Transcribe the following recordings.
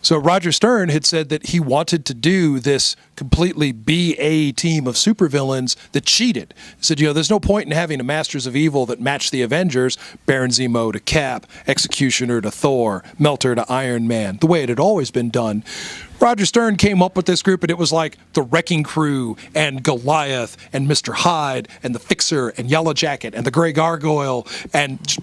So Roger Stern had said that he wanted to do this completely BA team of supervillains that cheated. He said, there's no point in having a Masters of Evil that match the Avengers, Baron Zemo to Cap, Executioner to Thor, Melter to Iron Man, the way it had always been done. Roger Stern came up with this group, and it was like the Wrecking Crew and Goliath and Mr. Hyde and the Fixer and Yellow Jacket and the Grey Gargoyle and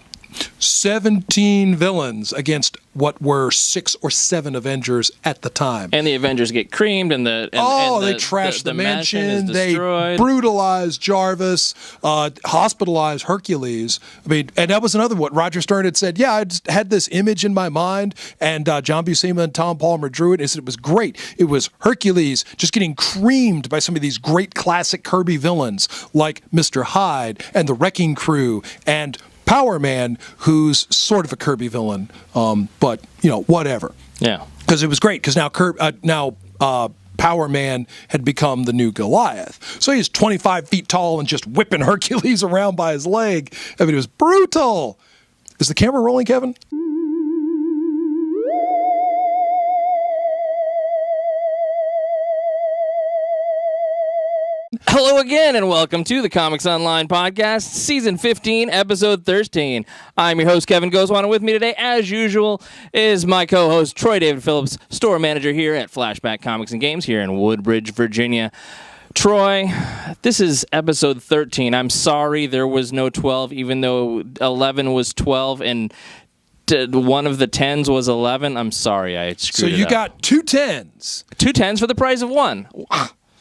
17 villains against what were 6 or 7 Avengers at the time. And the Avengers get creamed, and they trashed the mansion. They brutalized Jarvis, hospitalized Hercules. I mean, and that was another one. Roger Stern had said, I just had this image in my mind, and John Buscema and Tom Palmer drew it. And said it was great. It was Hercules just getting creamed by some of these great classic Kirby villains like Mr. Hyde and the Wrecking Crew and Power Man, who's sort of a Kirby villain, but whatever. Yeah, because it was great. Because now Power Man had become the new Goliath, so he's 25 feet tall and just whipping Hercules around by his leg. I mean, it was brutal. Is the camera rolling, Kevin? Hello again, and welcome to the Comics Online Podcast, Season 15, Episode 13. I'm your host, Kevin Gaussoin, and with me today, as usual, is my co-host, Troy David Phillips, store manager here at Flashback Comics and Games here in Woodbridge, Virginia. Troy, this is Episode 13. I'm sorry there was no 12, even though 11 was 12, and one of the 10s was 11. I'm sorry, I screwed it up. So you got 2 10s. 2 10s for the price of 1.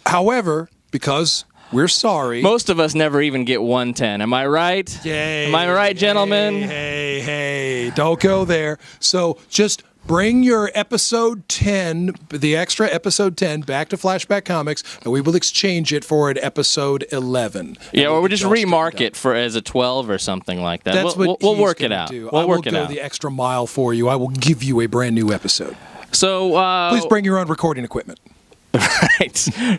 However, because we're sorry. Most of us never even get 110. Am I right? Yay. Am I right, gentlemen? Hey, don't go there. So just bring your episode 10, the extra episode 10, back to Flashback Comics, and we will exchange it for an episode 11. Yeah, or we'll just remark it for as a 12 or something like that. That's we'll work it out. I will go the extra mile for you. I will give you a brand new episode. So please bring your own recording equipment.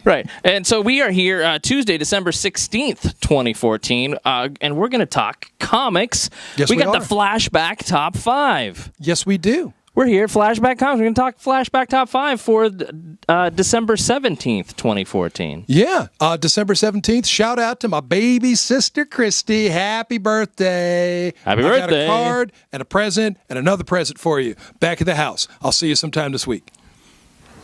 Right. And so we are here Tuesday, December 16th, 2014, and we're going to talk comics. Yes, we got the Flashback Top 5. Yes, we do. We're here at Flashback Comics. We're going to talk Flashback Top 5 for December 17th, 2014. Yeah, December 17th. Shout out to my baby sister, Christy. Happy birthday. Happy birthday. I got a card and a present and another present for you back at the house. I'll see you sometime this week.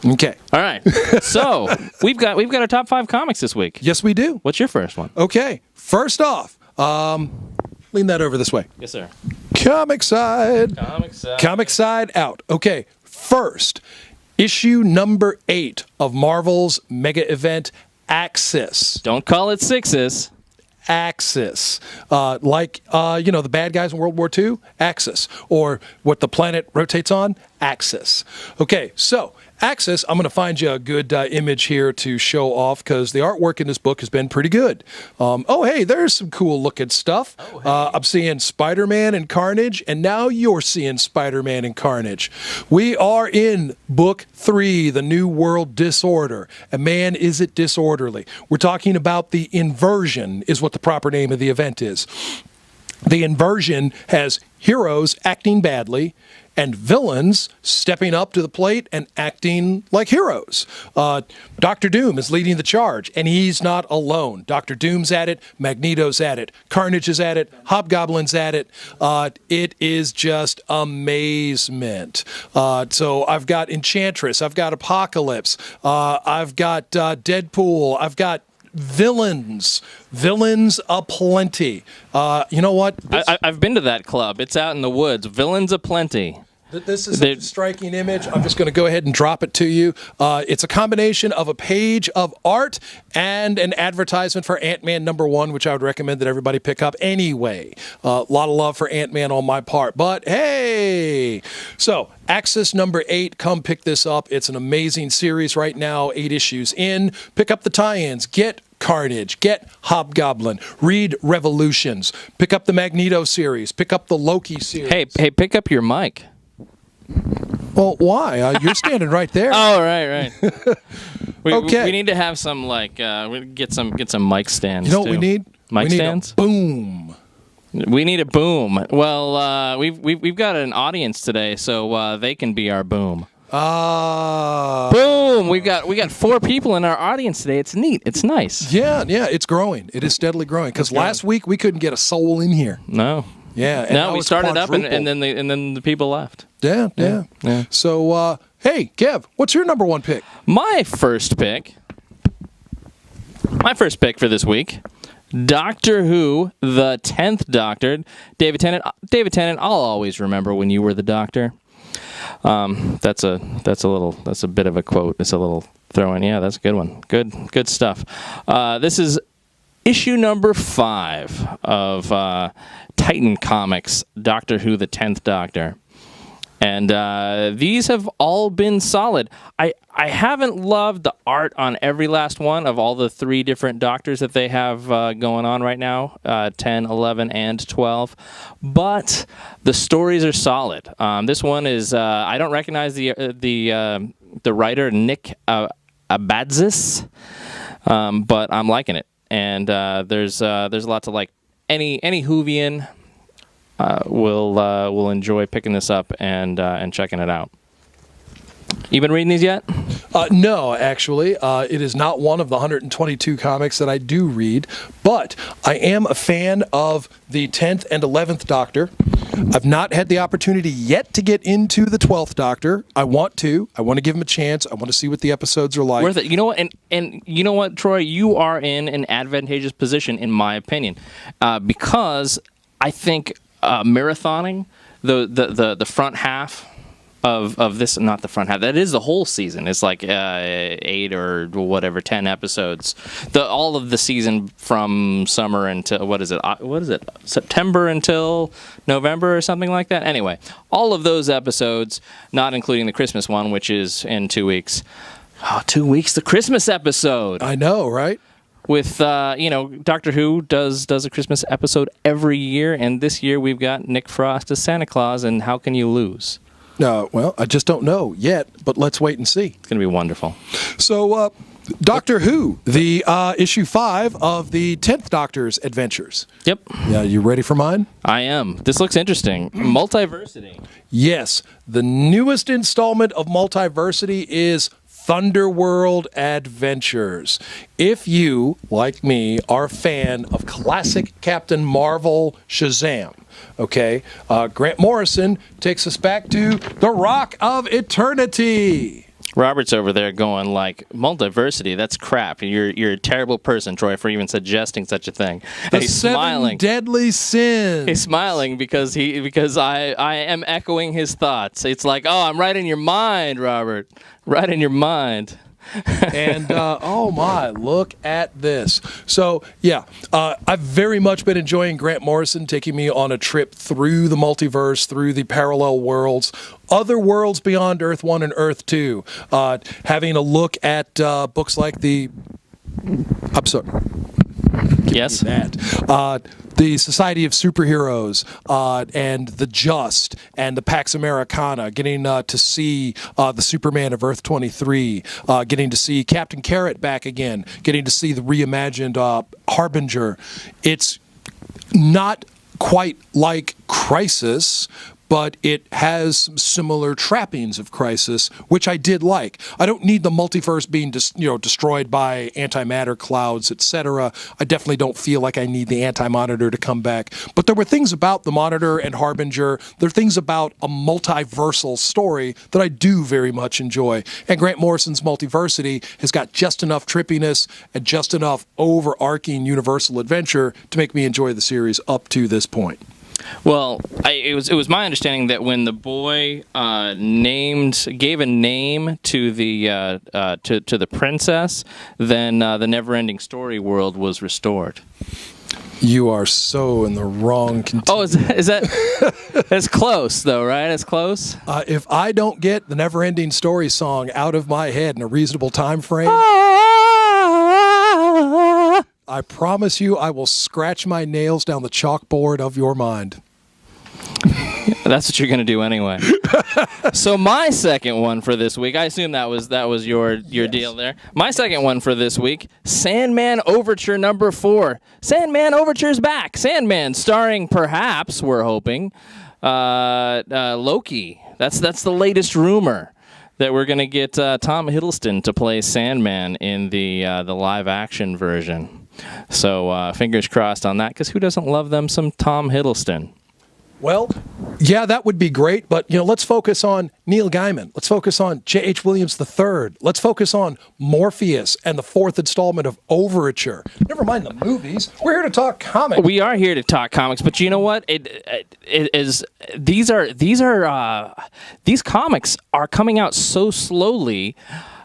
Okay. All right. So we've got our top 5 comics this week. Yes, we do. What's your first one? Okay. First off, lean that over this way. Yes, sir. Comic side. Comic side out. Okay. First, issue number 8 of Marvel's mega event, Axis. Don't call it Sixes. Axis, the bad guys in World War II, Axis, or what the planet rotates on, Axis. Okay, so Axis, I'm going to find you a good image here to show off because the artwork in this book has been pretty good. Hey, there's some cool looking stuff. I'm seeing Spider-Man and Carnage, and now you're seeing Spider-Man and Carnage. We are in Book 3, The New World Disorder, and man, is it disorderly. We're talking about the inversion is what the proper name of the event is. The inversion has heroes acting badly and villains stepping up to the plate and acting like heroes. Dr. Doom is leading the charge, and he's not alone. Dr. Doom's at it, Magneto's at it, Carnage is at it, Hobgoblin's at it. It is just amazement. So I've got Enchantress, I've got Apocalypse, I've got Deadpool, I've got villains aplenty. You know what? I've been to that club. It's out in the woods. Villains aplenty. This is a striking image. I'm just going to go ahead and drop it to you. It's a combination of a page of art and an advertisement for Ant-Man #1, which I would recommend that everybody pick up anyway. A lot of love for Ant-Man on my part. But hey! So, Axis number 8, come pick this up. It's an amazing series right now, 8 issues in. Pick up the tie-ins. Get Carnage, get Hobgoblin, read Revolutions, pick up the Magneto series, pick up the Loki series. Hey, pick up your mic. Well, why? You're standing right there. Oh, right. Okay. We need to have some get some mic stands. You know what we need? Mic stands. Boom. We need a boom. Well, we've got an audience today, so they can be our boom. Boom! We got 4 people in our audience today. It's neat. It's nice. Yeah, it's growing. It is steadily growing. Because last week we couldn't get a soul in here. No. Yeah. And no, we started up and then the people left. Yeah. So, hey, Kev, what's your number 1 pick? My first pick for this week, Doctor Who, the 10th Doctor, David Tennant. David Tennant, I'll always remember when you were the Doctor. That's a bit of a quote. It's a little throw in. Yeah, that's a good one. Good stuff. This is issue number 5 of Titan Comics, Doctor Who, the 10th Doctor. And these have all been solid. I haven't loved the art on every last one of all the 3 different Doctors that they have going on right now, 10, 11, and 12. But the stories are solid. This one is, I don't recognize the writer, Nick Abadzis, but I'm liking it. And there's a lot to like. Any Whovian will enjoy picking this up and checking it out. You been reading these yet? No, actually. It is not one of the 122 comics that I do read, but I am a fan of the 10th and 11th Doctor. I've not had the opportunity yet to get into the 12th Doctor. I want to. I want to give him a chance. I want to see what the episodes are like. Worth it. You know what? And you know what, Troy? You are in an advantageous position, in my opinion, because I think marathoning the front half of this, not the front half, that is the whole season. It's like 8 or whatever, 10 episodes. All of the season from summer until what is it September until November or something like that. Anyway, all of those episodes, not including the Christmas one, which is in 2 weeks. 2 weeks, the Christmas episode. I know, right? With Doctor Who does a Christmas episode every year, and this year we've got Nick Frost as Santa Claus, and how can you lose? Well, I just don't know yet, but let's wait and see. It's going to be wonderful. So, Doctor Who, the issue 5 of the 10th Doctor's adventures. Yep. Yeah, you ready for mine? I am. This looks interesting. Multiversity. Yes. The newest installment of Multiversity is Thunderworld Adventures. If you, like me, are a fan of classic Captain Marvel Shazam, okay, Grant Morrison takes us back to the Rock of Eternity. Robert's over there going like, Multiversity, that's crap. You're a terrible person, Troy, for even suggesting such a thing. And he's smiling. Deadly sins. He's smiling because I am echoing his thoughts. It's like, oh, I'm right in your mind, Robert. Right in your mind. And oh my, look at this. So yeah, I've very much been enjoying Grant Morrison taking me on a trip through the multiverse, through the parallel worlds, other worlds beyond Earth 1 and Earth 2, having a look at books like I'm sorry. Yes. The Society of Superheroes and the Just and the Pax Americana, getting to see the Superman of Earth 23, getting to see Captain Carrot back again, getting to see the reimagined Harbinger. It's not quite like Crisis, but it has some similar trappings of Crisis, which I did like. I don't need the multiverse being destroyed by antimatter clouds, etc. I definitely don't feel like I need the Anti-Monitor to come back. But there were things about the Monitor and Harbinger, there are things about a multiversal story that I do very much enjoy. And Grant Morrison's Multiversity has got just enough trippiness and just enough overarching universal adventure to make me enjoy the series up to this point. Well, it was my understanding that when the boy gave a name to the princess, then the Neverending Story world was restored. You are so in the wrong. Oh, is that? It's close though, right? It's close. If I don't get the Neverending Story song out of my head in a reasonable time frame. I promise you I will scratch my nails down the chalkboard of your mind. That's what you're going to do anyway. So my second one for this week, I assume that was your yes. deal there. My second one for this week, Sandman Overture number 4. Sandman Overture's back. Sandman starring, perhaps, we're hoping, Loki. That's the latest rumor. that we're going to get Tom Hiddleston to play Sandman in the live-action version. So fingers crossed on that, because who doesn't love them some Tom Hiddleston? Well, yeah, that would be great, but let's focus on Neil Gaiman. Let's focus on J.H. Williams III. Let's focus on Morpheus and the 4th installment of Overture. Never mind the movies. We're here to talk comics. We are here to talk comics, but you know what? These comics are coming out so slowly,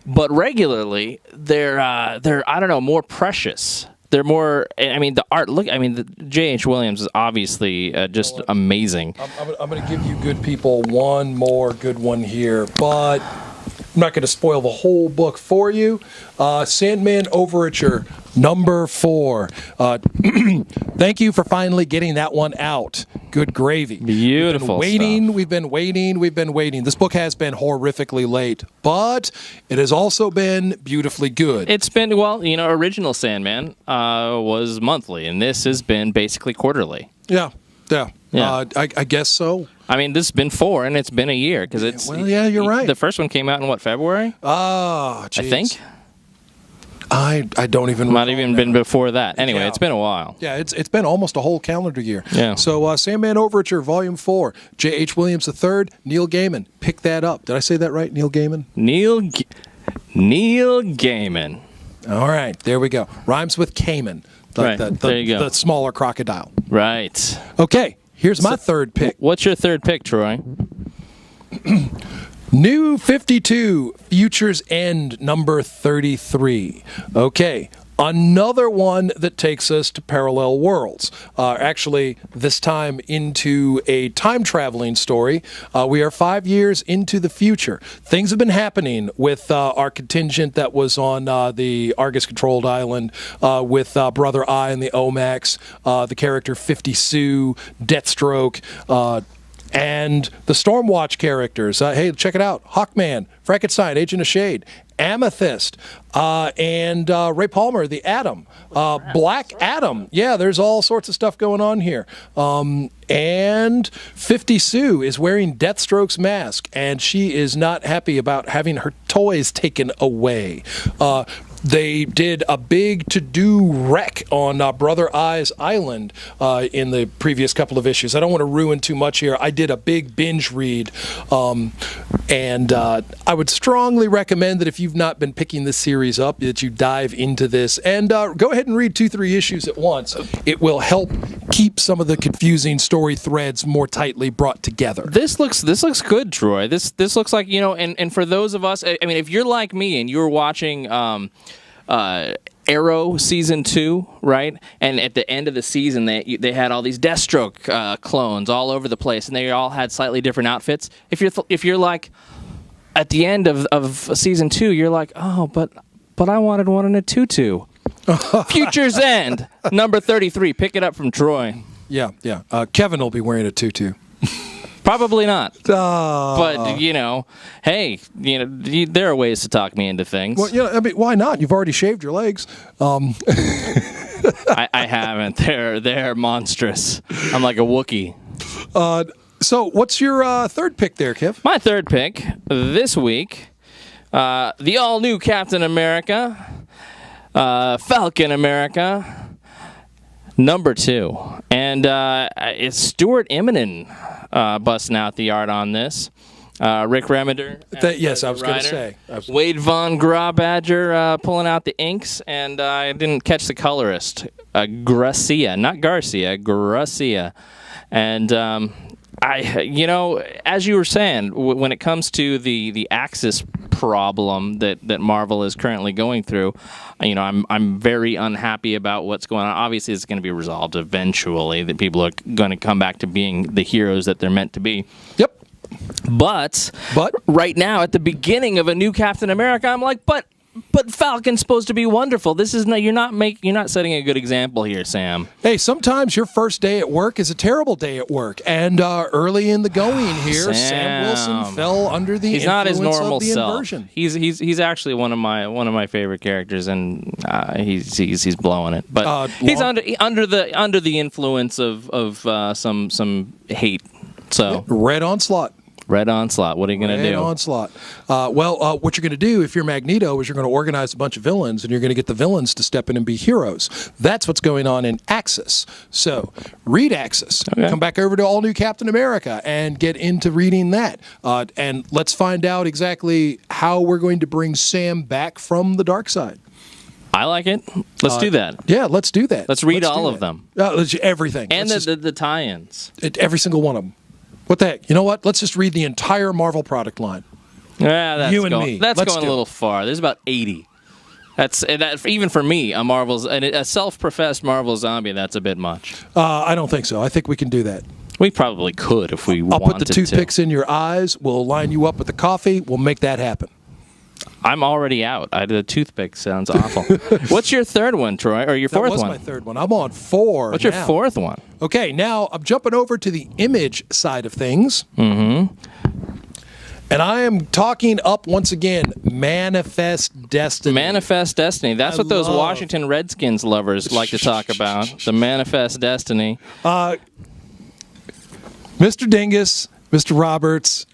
but regularly. They're I don't know, more precious. They're more. I mean, the art. Look, I mean, the J.H. Williams is obviously just amazing. I'm going to give you good people one more good one here, but I'm not going to spoil the whole book for you. Sandman Overture #4. Thank you for finally getting that one out. Good gravy. Beautiful. We've been waiting. This book has been horrifically late, but it has also been beautifully good. It's been, original Sandman was monthly, and this has been basically quarterly. Yeah. I guess so. I mean, this has been 4, and it's been a year, because it's... Well, yeah, you're right. The first one came out in, February? Oh, geez. I think. I don't even... Might have even been before that. Anyway, It's been a while. Yeah, it's been almost a whole calendar year. Yeah. So Sandman Overture, Volume 4, J.H. Williams III, Neil Gaiman. Pick that up. Did I say that right, Neil Gaiman? Neil Gaiman. All right, there we go. Rhymes with Cayman. Right, there you go. The smaller crocodile. Right. Okay, here's my third pick. What's your third pick, Troy? New 52, Future's End, #33. Okay, another one that takes us to parallel worlds. Actually, this time into a time-traveling story. We are 5 years into the future. Things have been happening with our contingent that was on the Argus-controlled island with Brother Eye and the Omax, the character 50 Sue, Deathstroke, and the Stormwatch characters. Hey, check it out. Hawkman, Frankenstein, Agent of Shade, Amethyst, and Ray Palmer, the Atom, Black Adam. Yeah, there's all sorts of stuff going on here. And 50 Sue is wearing Deathstroke's mask, and she is not happy about having her toys taken away. They did a big to-do wreck on Brother Eye's Island in the previous couple of issues. I don't want to ruin too much here. I did a big binge read, and I would strongly recommend that if you've not been picking this series up, that you dive into this and go ahead and read 2-3 issues at once. It will help keep some of the confusing story threads more tightly brought together. This looks good, Troy. This looks like, and for those of us, I mean, if you're like me and you're watching Arrow season 2, right? And at the end of the season, they had all these Deathstroke clones all over the place, and they all had slightly different outfits. If you're like at the end of season 2, you're like, oh, but I wanted one in a tutu. Future's End, #33. Pick it up from Troy. Yeah. Kevin will be wearing a tutu. Probably not. But, hey, there are ways to talk me into things. Well, I mean, why not? You've already shaved your legs. I haven't. They're monstrous. I'm like a Wookiee. So what's your third pick there, Kev? My third pick this week, the all-new Captain America, Falcon America, #2. And it's Stuart Immonen busting out the art on this. Rick Remender. Yes, I was going to say. Wade Von Grawbadger pulling out the inks, and I didn't catch the colorist. Gracia, not Garcia, Gracia. And as you were saying, when it comes to the Axis problem that Marvel is currently going through, I'm very unhappy about what's going on. Obviously, it's going to be resolved eventually, that people are going to come back to being the heroes that they're meant to be. Yep. But right now, at the beginning of a new Captain America, I'm like, but Falcon's supposed to be wonderful. You're not setting a good example here, Sam. Hey, sometimes your first day at work is a terrible day at work, and early in the going here, Sam Wilson fell under the He's not his influence normal of the self. inversion. He's actually one of my favorite characters, and he's blowing it. But he's under the influence of some hate. So Red Onslaught. Red Onslaught. What are you going to do? Red Onslaught. What you're going to do if you're Magneto is you're going to organize a bunch of villains, and you're going to get the villains to step in and be heroes. That's what's going on in Axis. So read Axis. Okay. Come back over to All New Captain America and get into reading that. And let's find out exactly how we're going to bring Sam back from the dark side. I like it. Let's do that. Yeah, let's do that. Let's read all of them. Everything. And the tie-ins. Every single one of them. What the heck? You know what? Let's just read the entire Marvel product line. Yeah, that's You and going, me. That's Let's going a do little far. There's about 80. That even for me, a self-professed Marvel zombie. That's a bit much. I don't think so. I think we can do that. We probably could if we wanted to. I'll put the toothpicks in your eyes. We'll line you up with the coffee. We'll make that happen. I'm already out. The toothpick sounds awful. What's your third one, Troy? Or your fourth one? That was my third one. I'm on 4. What's your fourth one? Okay, now I'm jumping over to the image side of things. Mm-hmm. And I am talking up once again, Manifest Destiny. Manifest Destiny. That's what those Washington Redskins lovers like to talk about. The Manifest Destiny. Mr. Dingus, Mr. Roberts,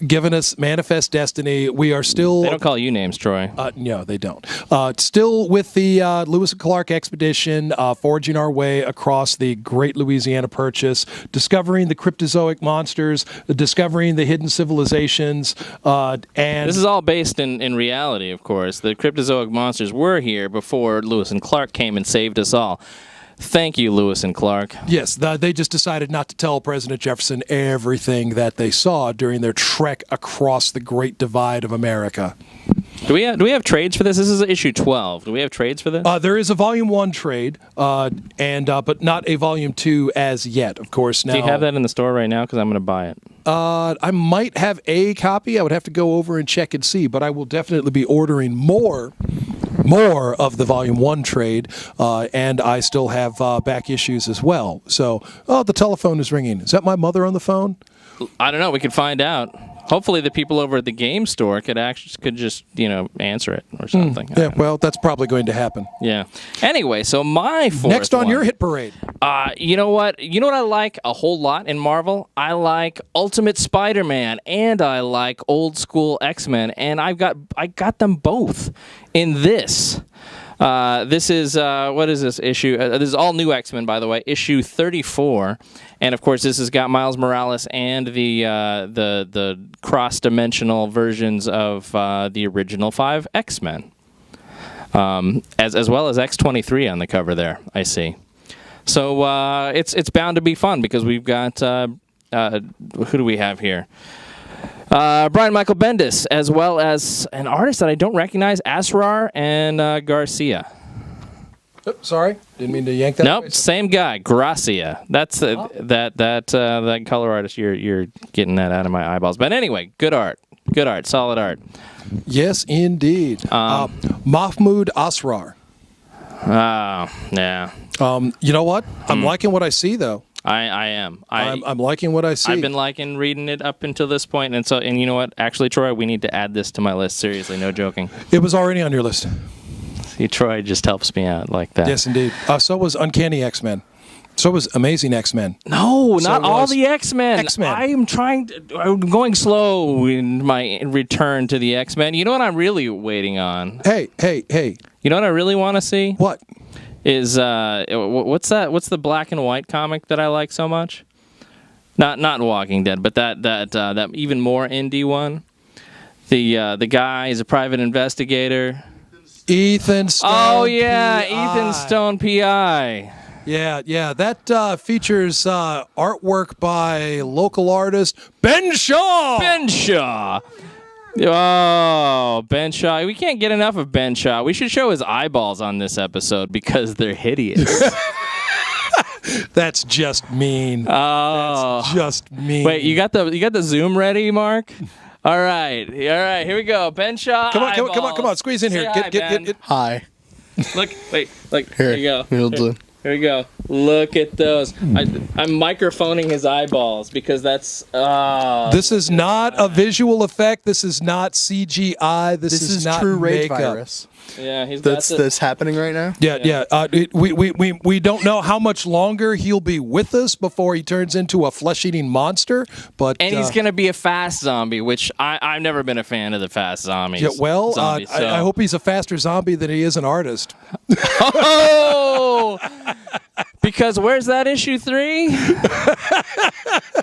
giving us Manifest Destiny. We are still... They don't call you names, Troy. No, they don't. Still with the Lewis and Clark expedition, forging our way across the Great Louisiana Purchase, discovering the cryptozoic monsters, discovering the hidden civilizations, and... This is all based in reality, of course. The cryptozoic monsters were here before Lewis and Clark came and saved us all. Thank you, Lewis and Clark. Yes, they just decided not to tell President Jefferson everything that they saw during their trek across the Great Divide of America. Do we have trades for this? This is issue 12. Do we have trades for this? There is a Volume 1 trade, but not a Volume 2 as yet, of course. Now, do you have that in the store right now? Because I'm going to buy it. I might have a copy. I would have to go over and check and see, but I will definitely be ordering more of the Volume 1 trade, and I still have back issues as well. So, the telephone is ringing. Is that my mother on the phone? I don't know. We could find out. Hopefully, the people over at the game store could just answer it or something. Yeah, well, that's probably going to happen. Yeah. Anyway, so my fourth next on your hit parade. You know what? You know what I like a whole lot in Marvel? I like Ultimate Spider-Man and I like old school X-Men, and I got them both in this. This is what is this issue? This is all new X-Men, by the way, issue 34, and of course this has got Miles Morales and the cross-dimensional versions of the original 5 X-Men, as well as X-23 on the cover there. I see. So it's bound to be fun because we've got who do we have here? Brian Michael Bendis, as well as an artist that I don't recognize, Asrar and Garcia. Oops, sorry, didn't mean to yank that. Nope, same guy, Gracia. That's that color artist. You're getting that out of my eyeballs. But anyway, good art, solid art. Yes, indeed. Mahmoud Asrar. Yeah. You know what? I'm liking what I see, though. I am. I'm liking what I see. I've been liking reading it up until this point, and you know what? Actually, Troy, we need to add this to my list. Seriously, no joking. It was already on your list. See, Troy just helps me out like that. Yes, indeed. So was Uncanny X-Men. So was Amazing X-Men. No, not all the X-Men. X-Men. I'm going slow in my return to the X-Men. You know what I'm really waiting on? Hey. You know what I really want to see? What? Is what's that? What's the black and white comic that I like so much? Not Walking Dead, but that even more indie one. The guy is a private investigator. Ethan Stone. Oh yeah, P.I. Ethan Stone, P.I. Yeah. That features artwork by local artist Ben Shaw. Oh, Ben Shaw. We can't get enough of Ben Shaw. We should show his eyeballs on this episode because they're hideous. That's just mean. Oh. That's just mean. Wait, you got the Zoom ready, Mark? All right, here we go. Ben Shaw. Come on, squeeze in here. Get. Hi. Look, here you go. Here Here we go. Look at those. I'm microphoning his eyeballs because that's... this is not a visual effect. This is not CGI. This is not true rage makeup. virus. Yeah, he's that's happening right now. Yeah. We don't know how much longer he'll be with us before he turns into a flesh-eating monster. But he's going to be a fast zombie, which I've never been a fan of the fast zombies. Yeah, well, zombies, so. I hope he's a faster zombie than he is an artist. Oh! Because where's that issue 3?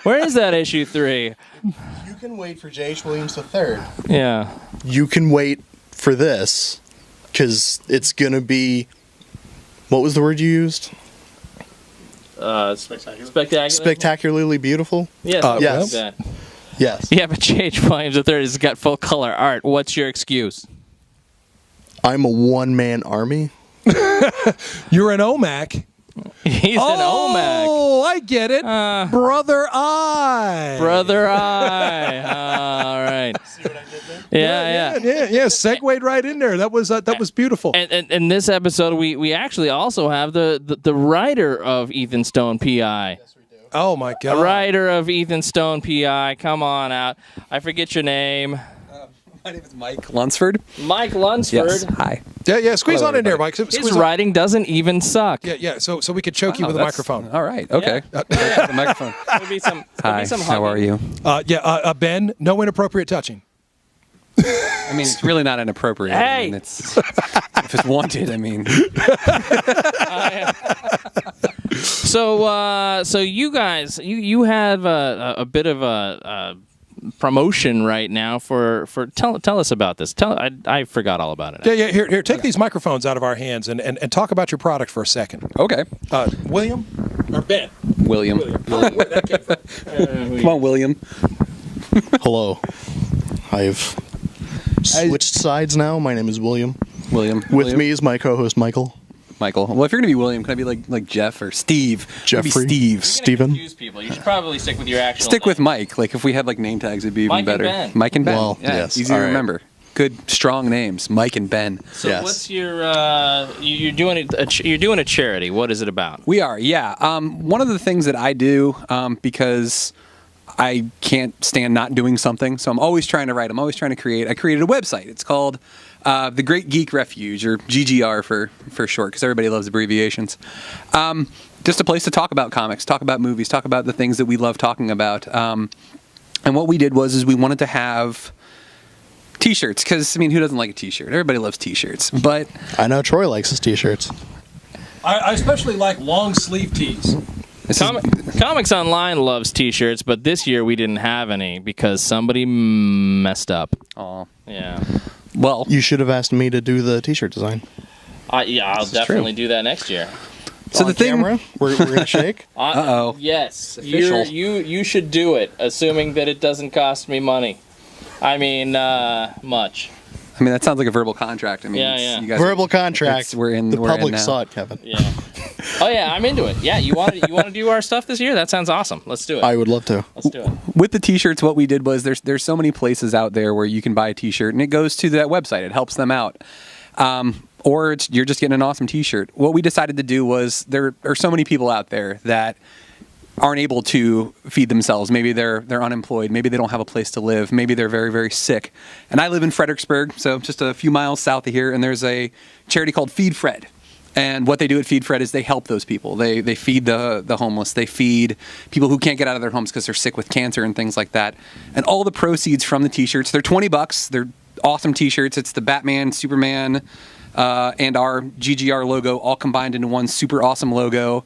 Where is that issue 3? You can wait for J.H. Williams III. Yeah. You can wait for this, because it's going to be... What was the word you used? Spectacular. Spectacularly beautiful? Yes. Yes. Like that. Yes. Yeah, but J.H. Williams III has got full color art. What's your excuse? I'm a one-man army. You're an OMAC. He's an OMAC. Oh, I get it. Brother Eye. Brother Eye. All right. See what I did there? Yeah. Segued right in there. That was beautiful. And in this episode, we actually also have the writer of Ethan Stone PI. Yes, we do. Oh my God. The writer of Ethan Stone PI. Come on out. I forget your name. My name is Mike Lunsford. Mike Lunsford. Yes. Hi. Yeah. Squeeze Hello, on in there, everybody. Mike. His Squeeze on. writing doesn't even suck. Yeah. So we could choke you with a that's- microphone. All right. Okay. Yeah. The microphone. There'll be some Hi. some How are hugging. you? Ben, no inappropriate touching. I mean, it's really not inappropriate. Hey! I mean, it's if it's wanted. I mean, So you guys, you have a bit of a promotion right now for tell us about this. I forgot all about it. Yeah. Here. Take these microphones out of our hands and talk about your product for a second. okay. William or Ben? William. Where that came from. Come on, William. Hello. I've switched sides now. My name is William. William. With me is my co-host, Michael. Michael. Well, if you're gonna be William, can I be like Jeff or Steve? Jeffrey. Maybe Steve. You're gonna Steven. confuse people. You should probably stick with your actual. Stick with name. Mike. Like if we had like name tags, it'd be even Mike and better. Ben. Mike and Ben. Well, yeah, yes. easy to All right. remember. Good, strong names. Mike and Ben. So Yes. what's your you're doing a charity? What is it about? We are, yeah. One of the things that I do, because I can't stand not doing something, so I'm always trying to write. I'm always trying to create. I created a website. It's called The Great Geek Refuge, or GGR for short, because everybody loves abbreviations. Just a place to talk about comics, talk about movies, talk about the things that we love talking about. And what we did was we wanted to have T-shirts, because, I mean, who doesn't like a T-shirt? Everybody loves T-shirts, but... I know Troy likes his T-shirts. I especially like long sleeve tees. Comics Online loves T-shirts, but this year we didn't have any because somebody messed up. Aw. Yeah. Well, You should have asked me to do the T-shirt design. I'll definitely do that next year. so On the thing... camera, we're gonna shake. Uh-oh. Yes, official. you should do it, assuming that it doesn't cost me money. I mean, much. I mean, that sounds like a verbal contract. I mean, Yeah, it's- yeah. You guys Verbal contract. we're in The now. public saw it, Kevin. Yeah. Oh yeah, I'm into it. Yeah, you want to do our stuff this year? That sounds awesome. Let's do it. I would love to. Let's do it. With the T-shirts, what we did was there's so many places out there where you can buy a T-shirt, and it goes to that website. It helps them out. Or you're just getting an awesome T-shirt. What we decided to do was there are so many people out there that aren't able to feed themselves. Maybe they're unemployed. Maybe they don't have a place to live. Maybe they're very, very sick. And I live in Fredericksburg, so just a few miles south of here, and there's a charity called Feed Fred. And what they do at Feed Fred is they help those people. They feed the homeless. They feed people who can't get out of their homes because they're sick with cancer and things like that. And all the proceeds from the T-shirts, they're $20. They're awesome T-shirts. It's the Batman, Superman, and our GGR logo all combined into one super awesome logo.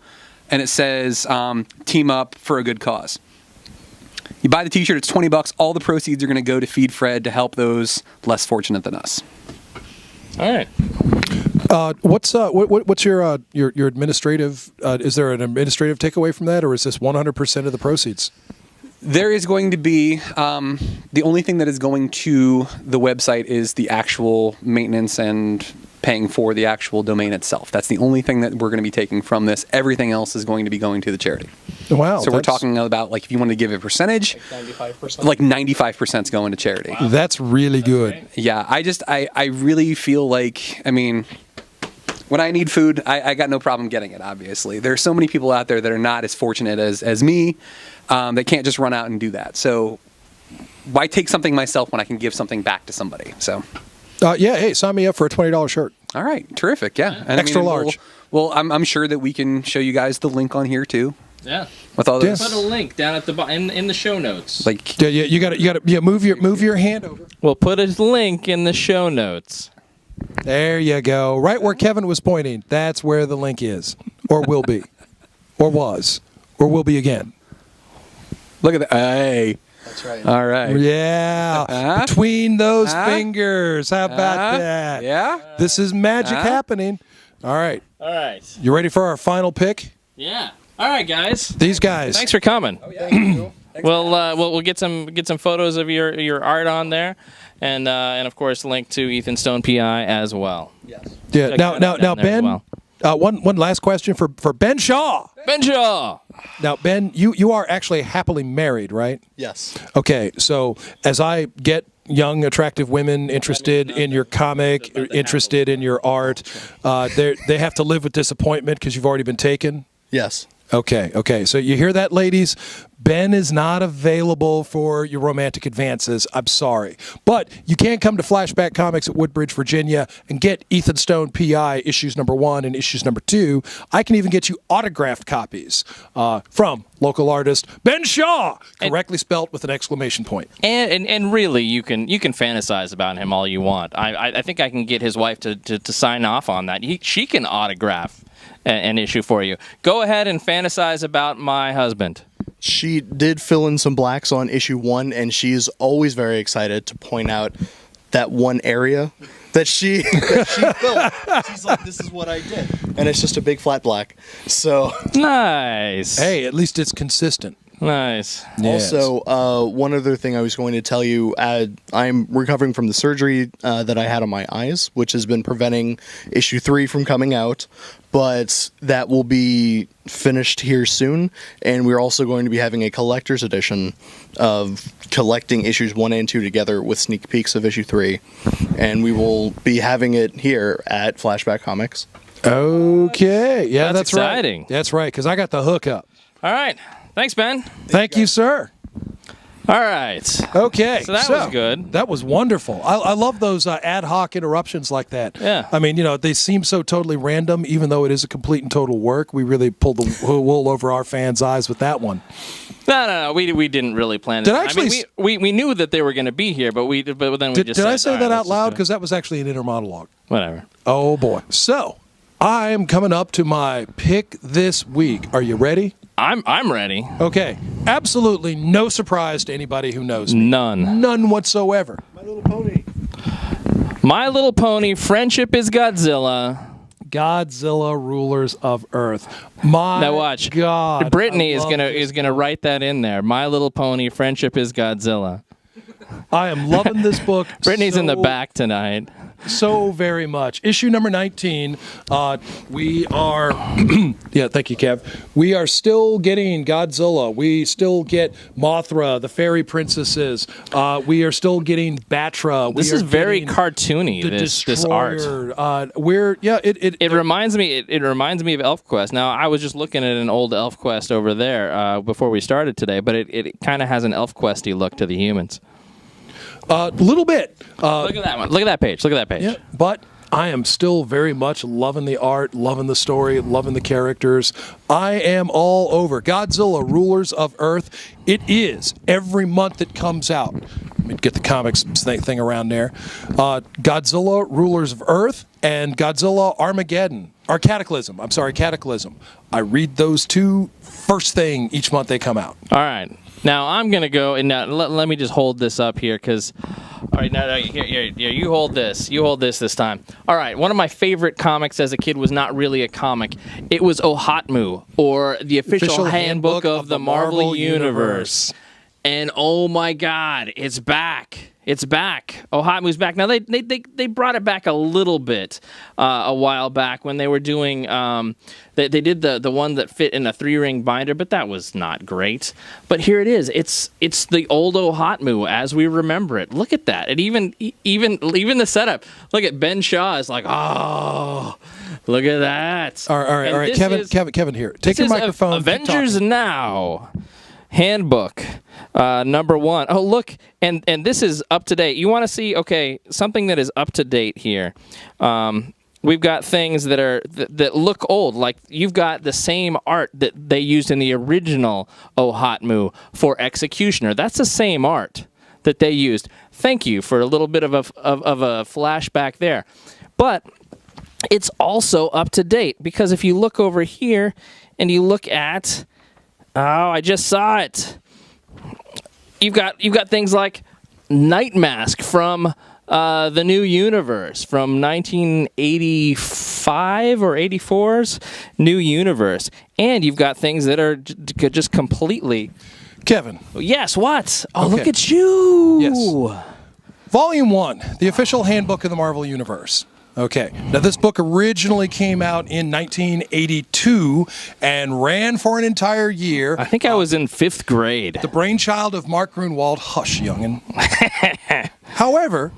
And it says, team up for a good cause. You buy the T-shirt, it's $20. All the proceeds are going to go to Feed Fred to help those less fortunate than us. All right. What's your administrative? Is there an administrative takeaway from that, or is this 100% of the proceeds? There is going to be, the only thing that is going to the website is the actual maintenance and paying for the actual domain itself. That's the only thing that we're going to be taking from this. Everything else is going to be going to the charity. Wow. So we're talking about, like, if you want to give a percentage, 95%. like 95% is going to charity. That's really good. Yeah, I really feel like, I mean, when I need food, I got no problem getting it, obviously. There's so many people out there that are not as fortunate as me that can't just run out and do that. So why take something myself when I can give something back to somebody? So, hey, sign me up for a $20 shirt. all right, terrific, yeah. And Extra large. Well, I'm sure that we can show you guys the link on here too. Yeah. With all those, Put a link down at the in the show notes. like, Yeah, you got to move your hand over. We'll put a link in the show notes. There you go. Right where Kevin was pointing. That's where the link is, or will be, or was, or will be again. look at that. Hey, That's right. all right. Yeah, between those fingers. How about that? Yeah. This is magic happening. All right, All right. you ready for our final pick? Yeah. All right, guys. These guys. Thanks for coming. Yeah. We'll get some photos of your art on there, and of course link to Ethan Stone PI as well. Yes. Yeah. Check Now, that out down there as Ben. well. One last question for Ben Shaw. Ben Shaw. Now, Ben, you are actually happily married, right? Yes. Okay, so as I get young, attractive women interested in your comic, interested in your art, they have to live with disappointment because you've already been taken? Yes. Okay. So you hear that, ladies? Ben is not available for your romantic advances. I'm sorry. But you can come to Flashback Comics at Woodbridge, Virginia, and get Ethan Stone PI issues number 1 and issues number 2. I can even get you autographed copies from local artist Ben Shaw, correctly spelt with an exclamation point. And really, you can fantasize about him all you want. I think I can get his wife to sign off on that. She can autograph an issue for you. Go ahead and fantasize about my husband. She did fill in some blacks on issue 1, and she's always very excited to point out that one area that she filled. She's like, this is what I did. And it's just a big flat black. So Nice. Hey, at least it's consistent. Nice. Yes. Also, one other thing I was going to tell you, I'm recovering from the surgery that I had on my eyes, which has been preventing issue 3 from coming out, but that will be finished here soon, and we're also going to be having a collector's edition of collecting issues 1 and 2 together with sneak peeks of issue 3, and we will be having it here at Flashback Comics. Okay. Yeah, That's exciting. right. That's right, because I got the hookup. All right. Thanks, Ben. Thank you, sir. All right. Okay. So that was good. That was wonderful. I love those ad hoc interruptions like that. Yeah. I mean, they seem so totally random, even though it is a complete and total work. We really pulled the wool over our fans' eyes with that one. No. We didn't really plan it. Did I actually we knew that they were going to be here, but then we just Did said, I say all that right, out let's loud? just do Because that was actually an inner monologue. it. Whatever. Oh, boy. So, I am coming up to my pick this week. Are you ready? I'm ready. Okay. Absolutely no surprise to anybody who knows me. None. None whatsoever. My Little Pony. My Little Pony, Friendship is Godzilla. Godzilla Rulers of Earth. My Now watch. God. Brittany I is love this gonna book. write that in there. My Little Pony, Friendship is Godzilla. I am loving this book. Brittany's in the so- back tonight. So very much. Issue number 19. We are, yeah, thank you, Kev. We are still getting Godzilla. We still get Mothra, the fairy princesses. We are still getting Batra. This is very cartoony. The This art. Destroyer. It reminds me. It reminds me of ElfQuest. Now I was just looking at an old ElfQuest over there before we started today, but it kind of has an ElfQuesty look to the humans. A little bit. Look at that one. Look at that page. Look at that page. Yeah, but I am still very much loving the art, loving the story, loving the characters. I am all over Godzilla Rulers of Earth. It is every month it comes out. Let me get the comics thing around there. Godzilla Rulers of Earth and Godzilla Armageddon. Or Cataclysm. I'm sorry, Cataclysm. I read those two first thing each month they come out. All right. Now I'm gonna go and now let me just hold this up here because. All right, no, here, you hold this. You hold this time. All right, one of my favorite comics as a kid was not really a comic. It was Ohatmu, or the official handbook of the Marvel Universe. And oh my God, it's back. It's back. Ohatmu's back. Now, they brought it back a little bit a while back when they were doing... They did the one that fit in a 3-ring binder, but that was not great. But here it is. It's the old Ohatmu as we remember it. Look at that. And even the setup. Look at Ben Shaw is like, oh... Look at that. All right. Kevin here. Take your microphone. Avengers Now. Handbook, number 1. Oh, look, and this is up to date. You want to see, something that is up to date here. We've got things that look old. Like you've got the same art that they used in the original Ohatmu for Executioner. That's the same art that they used. Thank you for a little bit of a flashback there. But it's also up to date because if you look over here and you look at... Oh, I just saw it. You've got things like Night Mask from the New Universe from 1985 or 84's New Universe, and you've got things that are just completely. Kevin. Yes. What? Oh, okay. Look at you. Yes. Volume 1, the official handbook of the Marvel Universe. Okay. Now, this book originally came out in 1982 and ran for an entire year. I think I was in 5th grade. The brainchild of Marc Grunwald. Hush, youngin'. However,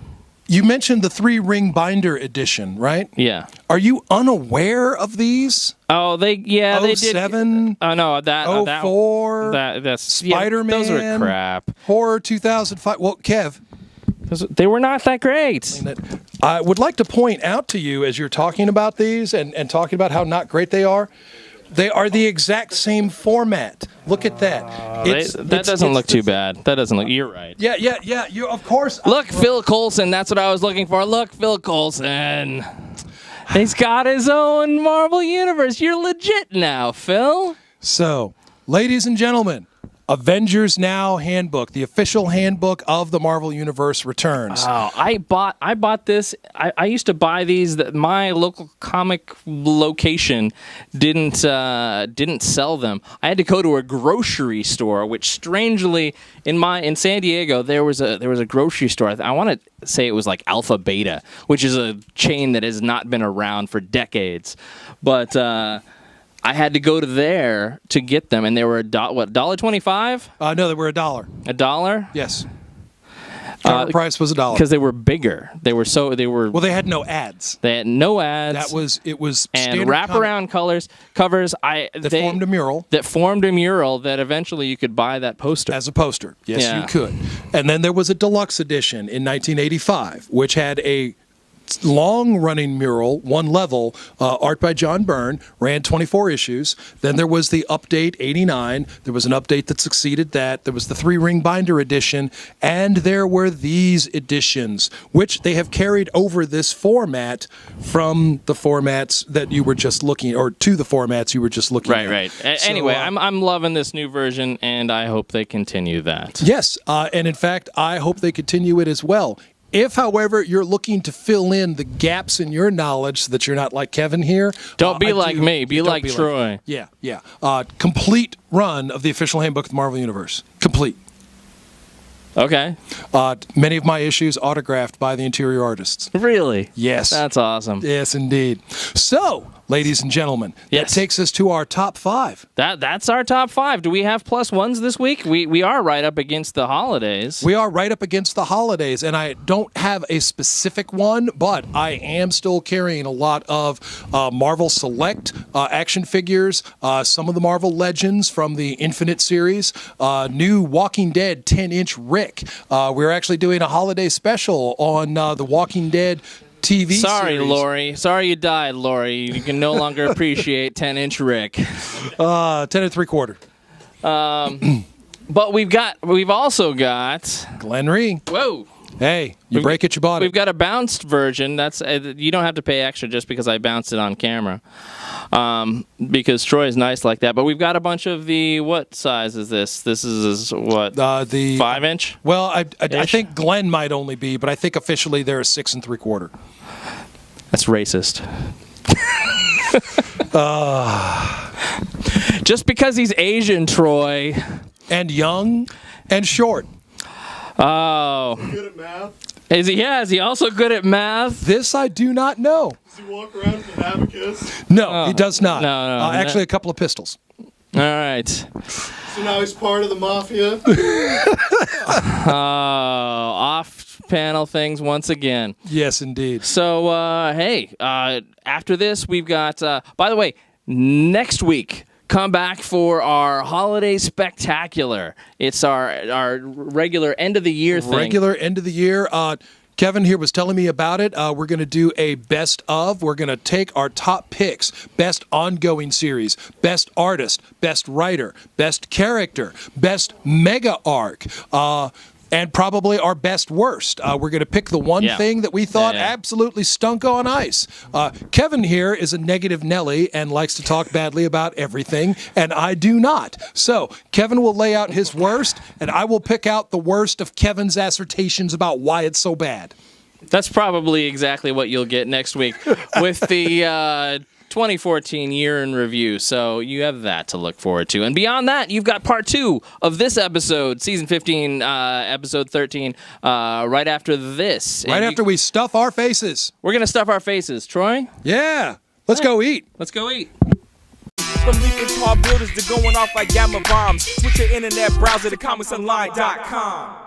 you mentioned the 3-ring binder edition, right? Yeah. Are you unaware of these? Oh, they did. 07? Oh no, that 04? That's Spider-Man. Those are crap. Horror 2005. Well, Kev. They were not that great. I would like to point out to you as you're talking about these and talking about how not great they are the exact same format. Look at that. That doesn't look too bad. That doesn't look. You're right. Yeah. You of course. Look, Phil Coulson. That's what I was looking for. Look, Phil Coulson. He's got his own Marvel Universe. You're legit now, Phil. So, ladies and gentlemen, Avengers Now handbook, the official handbook of the Marvel Universe, returns. Oh, I bought this. I used to buy these. That my local comic location didn't sell them. I had to go to a grocery store, which strangely in San Diego there was a grocery store. I want to say it was like Alpha Beta, which is a chain that has not been around for decades, but. I had to go to there to get them, and they were $1.25? No, they were $1. $1? Yes. Cover price was $1 because they were bigger. They were. Well, they had no ads. They had no ads. It was and wraparound covers. That formed a mural. That formed a mural that eventually you could buy that poster as a poster. Yes, you could. And then there was a deluxe edition in 1985, which had a long-running mural, one level, art by John Byrne, ran 24 issues. Then there was the update 89. There was an update that succeeded that. There was the 3-ring binder edition, and there were these editions, which they have carried over this format from the formats that you were just looking, or to the formats you were just looking at. Right. Anyway, I'm loving this new version, and I hope they continue that. Yes, and in fact, I hope they continue it as well. If, however, you're looking to fill in the gaps in your knowledge so that you're not like Kevin here. Don't be like me. Be like Troy. Yeah. Complete run of the official handbook of the Marvel Universe. Complete. Okay. Many of my issues autographed by the interior artists. Really? Yes. That's awesome. Yes, indeed. So, ladies and gentlemen, that takes us to our top 5. That's our top 5. Do we have plus ones this week? We are right up against the holidays. We are right up against the holidays, and I don't have a specific one, but I am still carrying a lot of Marvel Select action figures, some of the Marvel Legends from the Infinite series, new Walking Dead 10-inch Rick. We're actually doing a holiday special on the Walking Dead TV Sorry, series. Lori. Sorry you died, Lori. You can no longer appreciate 10-inch Rick. 10 3/4. But we've also got Glenn Rhee. Whoa. Hey, you break it, you bought it. We've got a bounced version. That's you don't have to pay extra just because I bounced it on camera. Because Troy is nice like that. But we've got a bunch of the, what size is this? This is what? The 5-inch? Well, I think Glenn might only be, but I think officially they're a 6 3/4. That's racist. Just because he's Asian, Troy. And young and short. Oh. Good at math? Is he also good at math? This I do not know. Does he walk around with an abacus? No, he does not. No. Actually, a couple of pistols. All right. So now he's part of the mafia? panel things once again. Yes, indeed. So, hey, after this, we've got, by the way, next week, come back for our holiday spectacular. It's our regular end of the year thing. Regular end of the year. Kevin here was telling me about it. We're going to do a best of. We're going to take our top picks: best ongoing series, best artist, best writer, best character, best mega arc, and probably our best worst. We're going to pick the one thing that we thought absolutely stunk on ice. Kevin here is a negative Nelly and likes to talk badly about everything, and I do not. So Kevin will lay out his worst, and I will pick out the worst of Kevin's assertions about why it's so bad. That's probably exactly what you'll get next week with the 2014 year in review. So you have that to look forward to. And beyond that, you've got part 2 of this episode, season 15, episode 13, right after this. Right after we stuff our faces. We're going to stuff our faces. Troy? Yeah. Let's go eat. Let's go eat. From leaping tall buildings to going off like gamma bombs. Switch your internet browser to ComicsOnline.com.